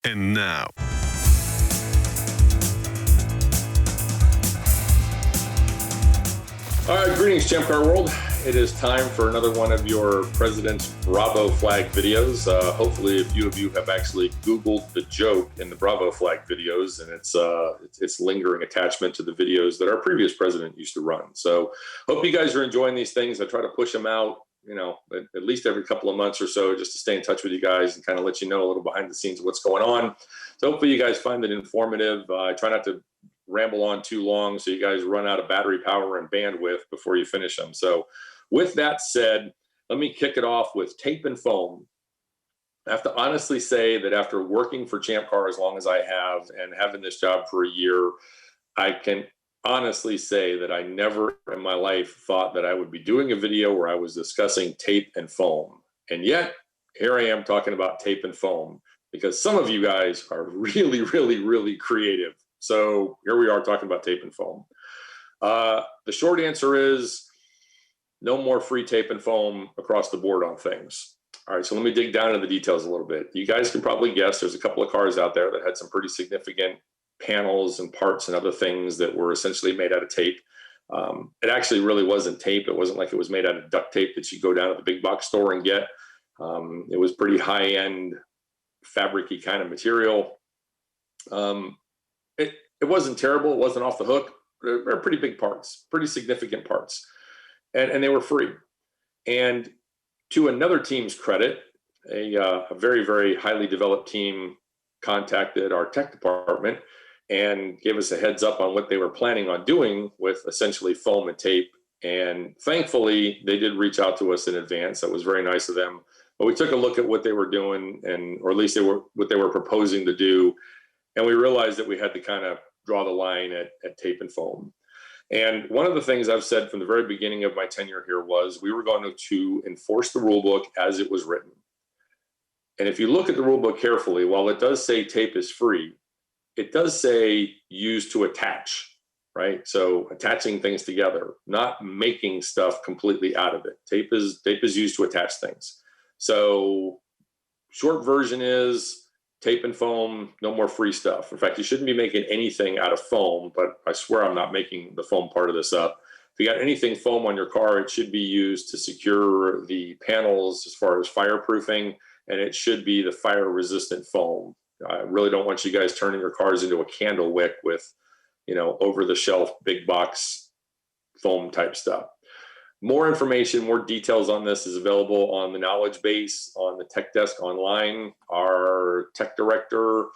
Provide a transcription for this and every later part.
And now, all right, greetings, ChampCar world. It is time for another one of your President's Bravo flag videos. Hopefully, a few of you have actually Googled the joke in the Bravo flag videos, and it's lingering attachment to the videos that our previous president used to run. So, hope you guys are enjoying these things. I try to push them out, at least every couple of months or so, just to stay in touch with you guys and kind of let you know a little behind the scenes of what's going on. So, hopefully, you guys find it informative. I try not to ramble on too long so you guys run out of battery power and bandwidth before you finish them. So with that said, let me kick it off with tape and foam. I have to honestly say that after working for ChampCar as long as I have and having this job for a year, I can honestly say that I never in my life thought that I would be doing a video where I was discussing tape and foam. And yet here I am talking about tape and foam because some of you guys are really, really, really creative. So here we are talking about tape and foam. The short answer is no more free tape and foam across the board on things. All right, so let me dig down into the details a little bit. You guys can probably guess there's a couple of cars out there that had some pretty significant panels and parts and other things that were essentially made out of tape. It actually really wasn't tape. It wasn't like it was made out of duct tape that you go down to the big box store and get. It was pretty high-end, fabric-y kind of material. It wasn't terrible. It wasn't off the hook. They're pretty big parts, pretty significant parts. And they were free. And to another team's credit, a very, very highly developed team contacted our tech department and gave us a heads up on what they were planning on doing with essentially foam and tape. And thankfully, they did reach out to us in advance. That was very nice of them. But we took a look at what they were doing, or at least what they were proposing to do. And we realized that we had to kind of draw the line at tape and foam. And one of the things I've said from the very beginning of my tenure here was we were going to enforce the rule book as it was written. And if you look at the rule book carefully, while it does say tape is free, it does say use to attach, right? So attaching things together, not making stuff completely out of it. Tape is used to attach things. So short version is tape and foam, no more free stuff. In fact, you shouldn't be making anything out of foam, but I swear I'm not making the foam part of this up. If you got anything foam on your car, it should be used to secure the panels as far as fireproofing, and it should be the fire-resistant foam. I really don't want you guys turning your cars into a candle wick with, over-the-shelf, big box foam type stuff. More information, more details on this is available on the knowledge base on the tech desk online. Our tech director,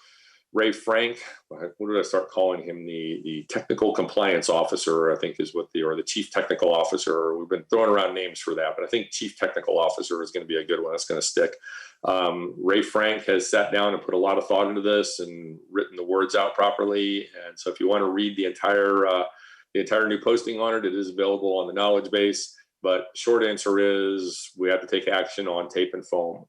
Ray Frank, what did I start calling him? The technical compliance officer, I think is or the chief technical officer. We've been throwing around names for that, but I think chief technical officer is going to be a good one. That's going to stick. Ray Frank has sat down and put a lot of thought into this and written the words out properly. And so if you want to read the entire new posting on it, it is available on the knowledge base. But short answer is we have to take action on tape and foam.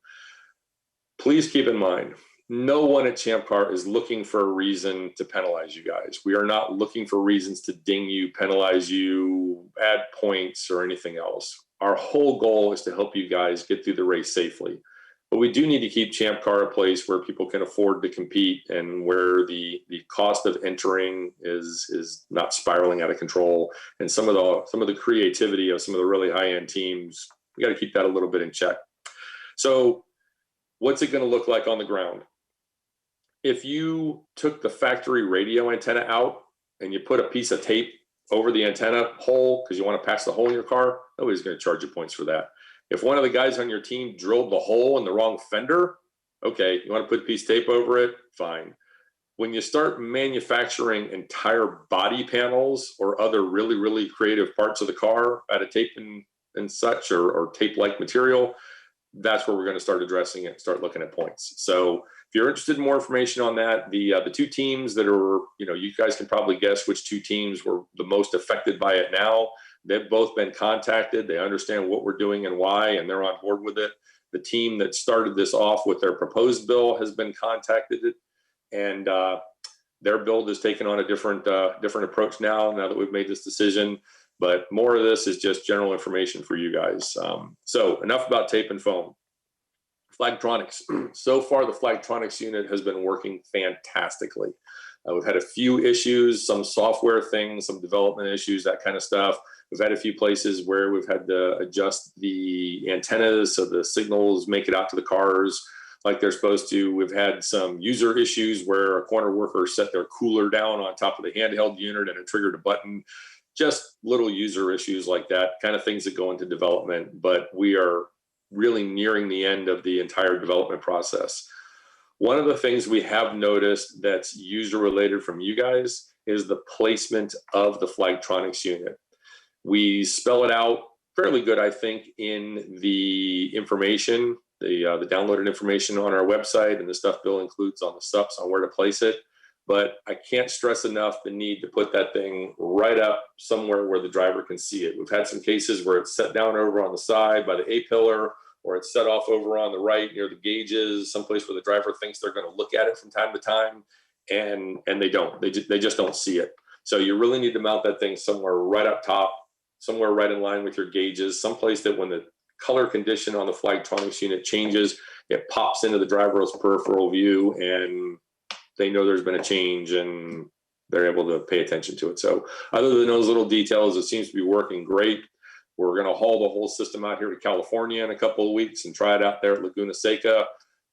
Please keep in mind, no one at ChampCar is looking for a reason to penalize you guys. We are not looking for reasons to ding you, penalize you, add points, or anything else. Our whole goal is to help you guys get through the race safely. But we do need to keep ChampCar a place where people can afford to compete and where the cost of entering is not spiraling out of control. And some of the creativity of some of the really high-end teams, we got to keep that a little bit in check. So what's it going to look like on the ground? If you took the factory radio antenna out and you put a piece of tape over the antenna hole because you want to patch the hole in your car, nobody's going to charge you points for that. If one of the guys on your team drilled the hole in the wrong fender, okay, you want to put a piece of tape over it, fine. When you start manufacturing entire body panels or other really, really creative parts of the car out of tape and such, or tape-like material, that's where we're going to start addressing it, start looking at points. So if you're interested in more information on that, the two teams that are, you guys can probably guess which two teams were the most affected by it now. They've both been contacted. They understand what we're doing and why, and they're on board with it. The team that started this off with their proposed bill has been contacted, and their build has taken on a different approach now that we've made this decision. But more of this is just general information for you guys. So enough about tape and foam. Flagtronics. So far, the Flagtronics unit has been working fantastically. We've had a few issues, some software things, some development issues, that kind of stuff. We've had a few places where we've had to adjust the antennas so the signals make it out to the cars like they're supposed to. We've had some user issues where a corner worker set their cooler down on top of the handheld unit and it triggered a button. Just little user issues like that, kind of things that go into development. But we are really nearing the end of the entire development process. One of the things we have noticed that's user related from you guys is the placement of the Flagtronics unit. We spell it out fairly good, I think, in the information, the downloaded information on our website, and the stuff Bill includes on the SUPs on where to place it. But I can't stress enough the need to put that thing right up somewhere where the driver can see it. We've had some cases where it's set down over on the side by the A-pillar, or it's set off over on the right near the gauges, someplace where the driver thinks they're going to look at it from time to time, and they don't. They just don't see it. So you really need to mount that thing somewhere right up top, somewhere right in line with your gauges, someplace that when the color condition on the Flagtronics unit changes, it pops into the driver's peripheral view and they know there's been a change and they're able to pay attention to it. So other than those little details, it seems to be working great. We're going to haul the whole system out here to California in a couple of weeks and try it out there at Laguna Seca.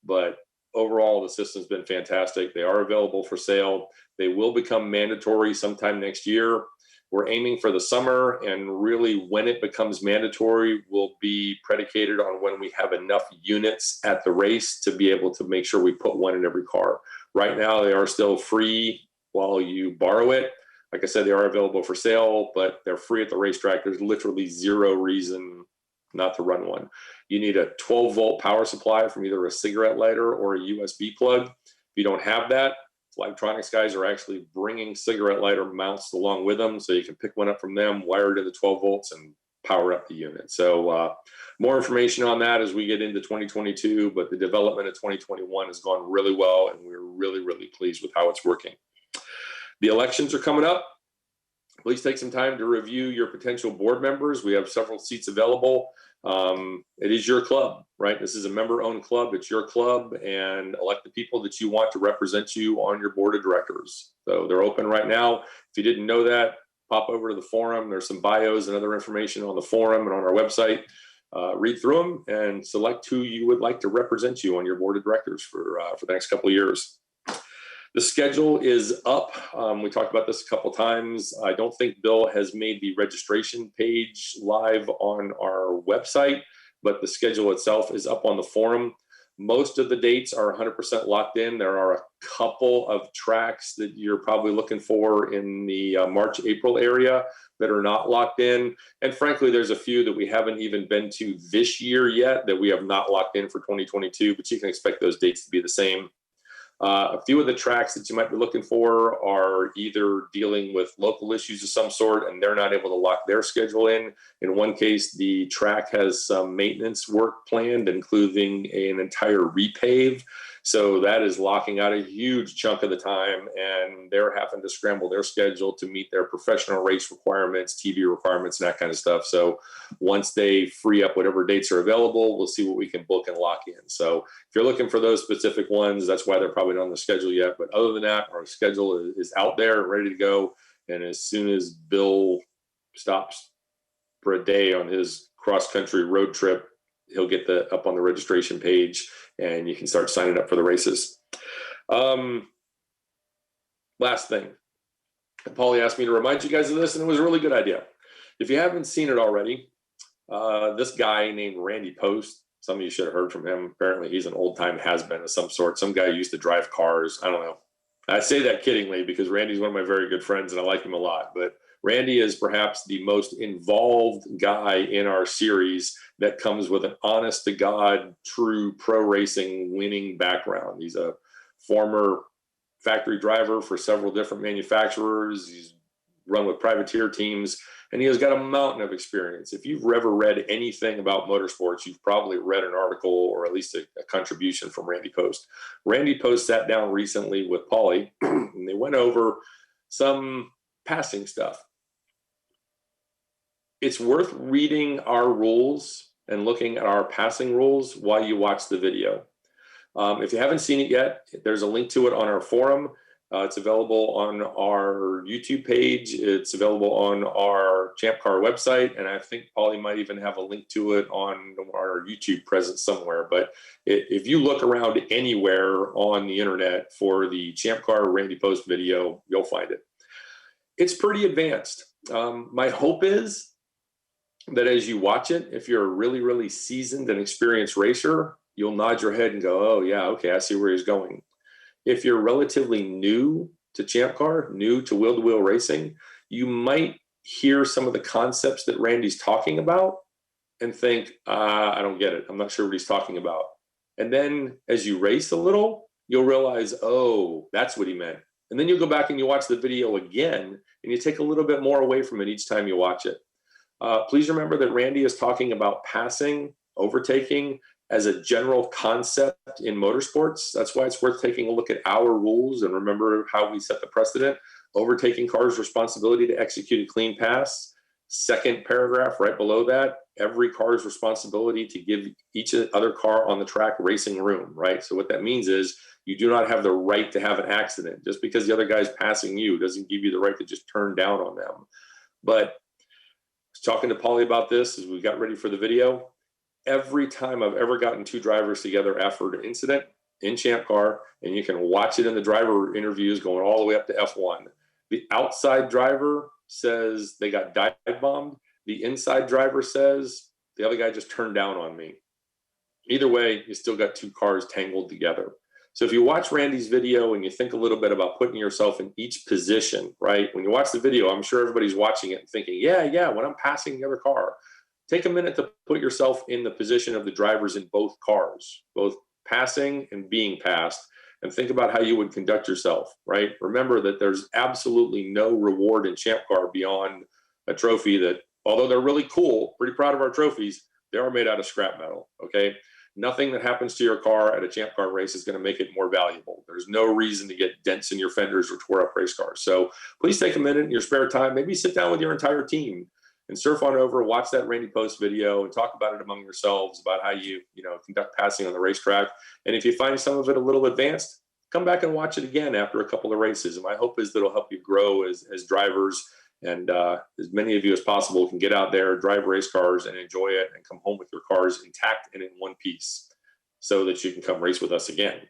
But overall, the system's been fantastic. They are available for sale. They will become mandatory sometime next year. We're aiming for the summer, and really when it becomes mandatory will be predicated on when we have enough units at the race to be able to make sure we put one in every car. Right now, they are still free while you borrow it. Like I said, they are available for sale, but they're free at the racetrack. There's literally zero reason not to run one. You need a 12-volt power supply from either a cigarette lighter or a USB plug. If you don't have that, Flagtronics guys are actually bringing cigarette lighter mounts along with them, so you can pick one up from them, wire it to the 12 volts, and power up the unit. So more information on that as we get into 2022, but the development of 2021 has gone really well, and we're really, really pleased with how it's working. The elections are coming up. Please take some time to review your potential board members. We have several seats available. It is your club, right? This is a member-owned club. It's your club, and elect the people that you want to represent you on your board of directors. So they're open right now. If you didn't know that, pop over to the forum. There's some bios and other information on the forum and on our website. Read through them and select who you would like to represent you on your board of directors for the next couple of years. The schedule is up. We talked about this a couple times. I don't think Bill has made the registration page live on our website, but the schedule itself is up on the forum. Most of the dates are 100% locked in. There are a couple of tracks that you're probably looking for in the March, April area that are not locked in. And frankly, there's a few that we haven't even been to this year yet that we have not locked in for 2022, but you can expect those dates to be the same. A few of the tracks that you might be looking for are either dealing with local issues of some sort and they're not able to lock their schedule in. In one case, the track has some maintenance work planned, including an entire repave. So that is locking out a huge chunk of the time, and they're having to scramble their schedule to meet their professional race requirements, TV requirements, and that kind of stuff. So once they free up whatever dates are available, we'll see what we can book and lock in. So if you're looking for those specific ones, that's why they're probably not on the schedule yet. But other than that, our schedule is out there and ready to go. And as soon as Bill stops for a day on his cross-country road trip, he'll get up on the registration page and you can start signing up for the races. Last thing, Pauly asked me to remind you guys of this, and it was a really good idea. If you haven't seen it already, this guy named Randy Pobst, some of you should have heard from him. Apparently he's an old-time has-been of some sort. Some guy who used to drive cars. I don't know. I say that kiddingly because Randy's one of my very good friends and I like him a lot. But Randy is perhaps the most involved guy in our series that comes with an honest-to-God, true pro racing winning background. He's a former factory driver for several different manufacturers. He's run with privateer teams, and he has got a mountain of experience. If you've ever read anything about motorsports, you've probably read an article or at least a contribution from Randy Pobst. Randy Pobst sat down recently with Pauly, and they went over some passing stuff. It's worth reading our rules and looking at our passing rules while you watch the video. If you haven't seen it yet, there's a link to it on our forum. It's available on our YouTube page. It's available on our ChampCar website. And I think Pauly might even have a link to it on our YouTube presence somewhere. But if you look around anywhere on the internet for the ChampCar Randy Pobst video, you'll find it. It's pretty advanced. My hope is that as you watch it, if you're a really, really seasoned and experienced racer, you'll nod your head and go, oh yeah, okay, I see where he's going. If you're relatively new to ChampCar, new to wheel-to-wheel racing, you might hear some of the concepts that Randy's talking about and think, I don't get it. I'm not sure what he's talking about. And then as you race a little, you'll realize, oh, that's what he meant. And then you'll go back and you watch the video again, and you take a little bit more away from it each time you watch it. Please remember that Randy is talking about passing, overtaking, as a general concept in motorsports. That's why it's worth taking a look at our rules and remember how we set the precedent. Overtaking car's responsibility to execute a clean pass. Second paragraph right below that, every car's responsibility to give each other car on the track racing room, right? So what that means is you do not have the right to have an accident. Just because the other guy's passing you doesn't give you the right to just turn down on them. But I was talking to Pauly about this as we got ready for the video. Every time I've ever gotten two drivers together after an incident in ChampCar, and you can watch it in the driver interviews going all the way up to F1, the outside driver says they got dive bombed. The inside driver says the other guy just turned down on me. Either way, you still got two cars tangled together. So if you watch Randy's video and you think a little bit about putting yourself in each position, right? When you watch the video, I'm sure everybody's watching it and thinking, yeah, when I'm passing the other car, take a minute to put yourself in the position of the drivers in both cars, both passing and being passed, and think about how you would conduct yourself, right? Remember that there's absolutely no reward in ChampCar beyond a trophy that, although they're really cool, pretty proud of our trophies, they are made out of scrap metal, okay? Nothing that happens to your car at a ChampCar race is going to make it more valuable. There's no reason to get dents in your fenders or tore up race cars. So please take a minute in your spare time, maybe sit down with your entire team and surf on over, watch that Randy Pobst video and talk about it among yourselves about how you conduct passing on the racetrack. And if you find some of it a little advanced, come back and watch it again after a couple of races. And my hope is that it'll help you grow as drivers, and as many of you as possible can get out there, drive race cars and enjoy it and come home with your cars intact and in one piece so that you can come race with us again.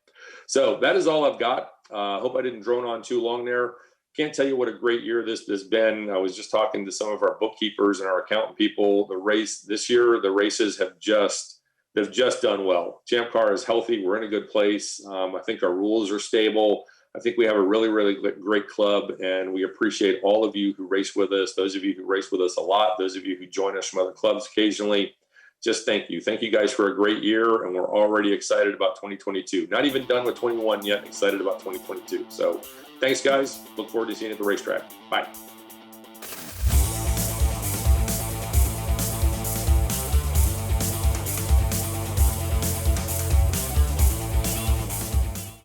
So that is all I've got. Hope I didn't drone on too long there. Can't tell you what a great year this has been. I was just talking to some of our bookkeepers and our accountant people. The race this year, the races they've just done well. ChampCar is healthy. We're in a good place. I think our rules are stable. I think we have a really, really great club, and we appreciate all of you who race with us. Those of you who race with us a lot, those of you who join us from other clubs occasionally, just thank you. Thank you guys for a great year, and we're already excited about 2022. Not even done with 21 yet, excited about 2022. So thanks, guys. Look forward to seeing you at the racetrack. Bye.